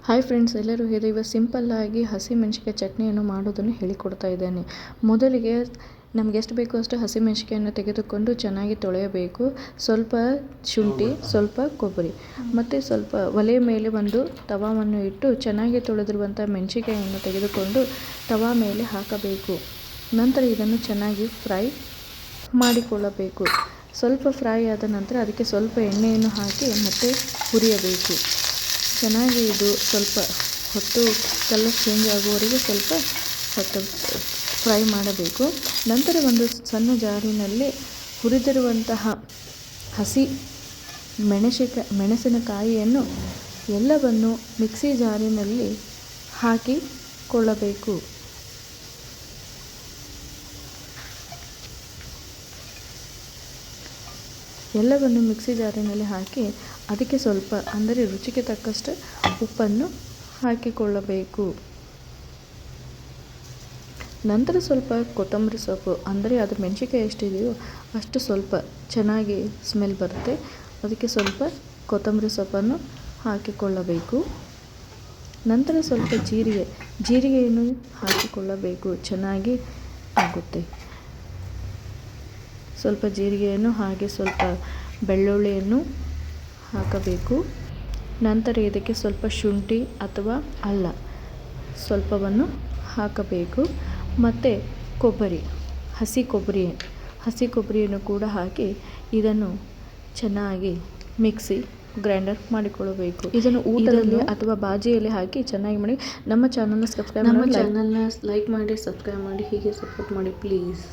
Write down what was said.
Hi friends, ಎಲ್ಲರೂ ಹೇಳಿ ಸಿಂಪಲ್ಲಾಗಿ ಹಸಿಮೆಣಸಿಕಾಯಿ ಚಟ್ನಿಯನ್ನು ಮಾಡೋದನ್ನು ಹೇಳಿಕೊಡ್ತಾ ಇದ್ದೇನೆ. ಮೊದಲಿಗೆ ನಮಗೆ ಎಷ್ಟು ಬೇಕೋ ಅಷ್ಟು ಹಸಿಮೆಣಸಿಕಾಯನ್ನು ತೆಗೆದುಕೊಂಡು ಚೆನ್ನಾಗಿ ತೊಳೆಯಬೇಕು. ಸ್ವಲ್ಪ ಶುಂಠಿ, ಸ್ವಲ್ಪ ಕೊಬ್ಬರಿ ಮತ್ತು ಸ್ವಲ್ಪ ಒಲೆ ಮೇಲೆ ಒಂದು ತವಾವನ್ನು ಇಟ್ಟು ಚೆನ್ನಾಗಿ ತೊಳೆದಿರುವಂಥ ಮೆಣಸಿಕಾಯನ್ನು ತೆಗೆದುಕೊಂಡು ತವಾ ಮೇಲೆ ಹಾಕಬೇಕು. ನಂತರ ಇದನ್ನು ಚೆನ್ನಾಗಿ ಫ್ರೈ ಮಾಡಿಕೊಳ್ಳಬೇಕು. ಸ್ವಲ್ಪ ಫ್ರೈ ಆದ ನಂತರ ಅದಕ್ಕೆ ಸ್ವಲ್ಪ ಎಣ್ಣೆಯನ್ನು ಹಾಕಿ ಮತ್ತೆ ಹುರಿಯಬೇಕು. ಚೆನ್ನಾಗಿ ಇದು ಸ್ವಲ್ಪ ಹೊತ್ತು ಕಲರ್ ಚೇಂಜ್ ಆಗುವವರೆಗೆ ಸ್ವಲ್ಪ ಹೊತ್ತು ಫ್ರೈ ಮಾಡಬೇಕು. ನಂತರ ಒಂದು ಸಣ್ಣ ಜಾರಿನಲ್ಲಿ ಹುರಿದಿರುವಂತಹ ಹಸಿ ಮೆಣಸಿನಕಾಯಿಯನ್ನು ಎಲ್ಲವನ್ನು ಮಿಕ್ಸಿ ಜಾರಿನಲ್ಲಿ ಹಾಕಿಕೊಳ್ಳಬೇಕು. ಎಲ್ಲವನ್ನು ಮಿಕ್ಸಿ ಜಾರಿನಲ್ಲಿ ಹಾಕಿ ಅದಕ್ಕೆ ಸ್ವಲ್ಪ ಅಂದರೆ ರುಚಿಗೆ ತಕ್ಕಷ್ಟು ಉಪ್ಪನ್ನು ಹಾಕಿಕೊಳ್ಳಬೇಕು. ನಂತರ ಸ್ವಲ್ಪ ಕೊತ್ತಂಬರಿ ಸೊಪ್ಪು, ಅಂದರೆ ಅದು ಮೆಣಸಿಕಾಯಿ ಎಷ್ಟಿದೆಯೋ ಅಷ್ಟು ಸ್ವಲ್ಪ ಚೆನ್ನಾಗಿ ಸ್ಮೆಲ್ ಬರುತ್ತೆ. ಅದಕ್ಕೆ ಸ್ವಲ್ಪ ಕೊತ್ತಂಬರಿ ಸೊಪ್ಪನ್ನು ಹಾಕಿಕೊಳ್ಳಬೇಕು. ನಂತರ ಸ್ವಲ್ಪ ಜೀರಿಗೆಯನ್ನು ಹಾಕಿಕೊಳ್ಳಬೇಕು, ಚೆನ್ನಾಗಿ ಆಗುತ್ತೆ. ಸ್ವಲ್ಪ ಜೀರಿಗೆಯನ್ನು ಹಾಗೆ ಸ್ವಲ್ಪ ಬೆಳ್ಳುಳ್ಳಿಯನ್ನು ಹಾಕಬೇಕು. ನಂತರ ಇದಕ್ಕೆ ಸ್ವಲ್ಪ ಶುಂಠಿ ಅಥವಾ ಅಲ್ಲ ಸ್ವಲ್ಪವನ್ನು ಹಾಕಬೇಕು. ಮತ್ತು ಹಸಿ ಕೊಬ್ಬರಿಯನ್ನು ಕೂಡ ಹಾಕಿ ಇದನ್ನು ಚೆನ್ನಾಗಿ ಮಿಕ್ಸಿ ಗ್ರೈಂಡರ್ ಮಾಡಿಕೊಳ್ಳಬೇಕು. ಇದನ್ನು ಊಟದಲ್ಲಿ ಅಥವಾ ಬಾಜಿಯಲ್ಲಿ ಹಾಕಿ ಚೆನ್ನಾಗಿ ಮಾಡಿ. ನಮ್ಮ ಚಾನಲ್ನ ಲೈಕ್ ಮಾಡಿ, ಸಬ್ಸ್ಕ್ರೈಬ್ ಮಾಡಿ, ಹೀಗೆ ಸಪೋರ್ಟ್ ಮಾಡಿ ಪ್ಲೀಸ್.